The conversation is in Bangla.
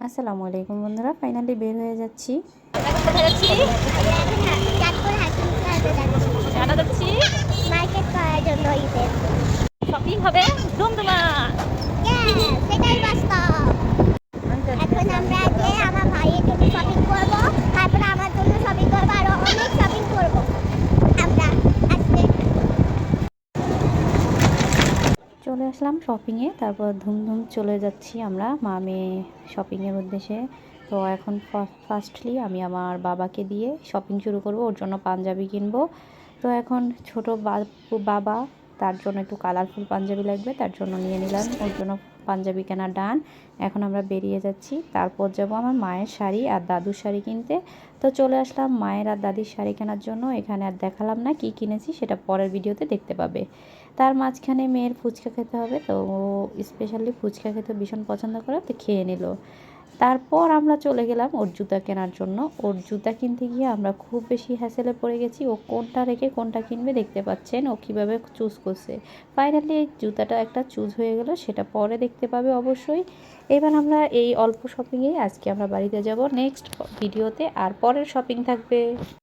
আসসালামু আলাইকুম বন্ধুরা, ফাইনালি বের হয়ে যাচ্ছি। কোথায় যাচ্ছি? মার্কেট করার জন্য ঈদের শপিং হবে ধুমধুমা। সেটাই বাস্তব। এখন আমরা যে আমার ভাইয়ের জন্য শপিং করব, তারপরে আমার জন্য শপিং করব, আরো অনেক শপিং করব আমরা আজকে। চলে আসলাম শপিংয়ে, তারপর ধুমধুম চলে যাচ্ছি আমরা মা মেয়ে শপিংয়ের উদ্দেশ্যে। তো এখন ফার্স্টলি আমি আমার বাবাকে দিয়ে শপিং শুরু করব, ওর জন্য পাঞ্জাবি কিনবো। তো এখন ছোট বাবা, তার জন্য একটু কালারফুল পাঞ্জাবি লাগবে, তার জন্য নিয়ে নিলাম, ওর জন্য পাঞ্জাবি কেনা ডান। এখন আমরা বেরিয়ে যাচ্ছি, তারপর যাব আমার মায়ের শাড়ি আর দাদুর শাড়ি কিনতে। তো চলে আসলাম মায়ের আর দাদির শাড়ি কেনার জন্য। এখানে আর দেখালাম না কি কিনেছি, সেটা পরের ভিডিওতে দেখতে পাবে। তার মাঝখানে মেয়ের ফুচকা খেতে হবে, তো ও স্পেশালি ফুচকা খেতে ভীষণ পছন্দ করে, তো খেয়ে নিল। তারপর আমরা চলে গেলাম ওর জুতা কেনার জন্য। ওর জুতা কিনতে গিয়ে আমরা খুব বেশি হ্যাসেলে পড়ে গেছি। ও কোনটা রেখে কোনটা কিনবে দেখতে পাচ্ছেন, ও কীভাবে চুজ করছে। ফাইনালি এই জুতাটা একটা চুজ হয়ে গেল, সেটা পরে দেখতে পাবে অবশ্যই। এবার আমরা এই অল্প শপিংয়েই আজকে আমরা বাড়িতে যাব, নেক্সট ভিডিওতে আর পরের শপিং থাকবে।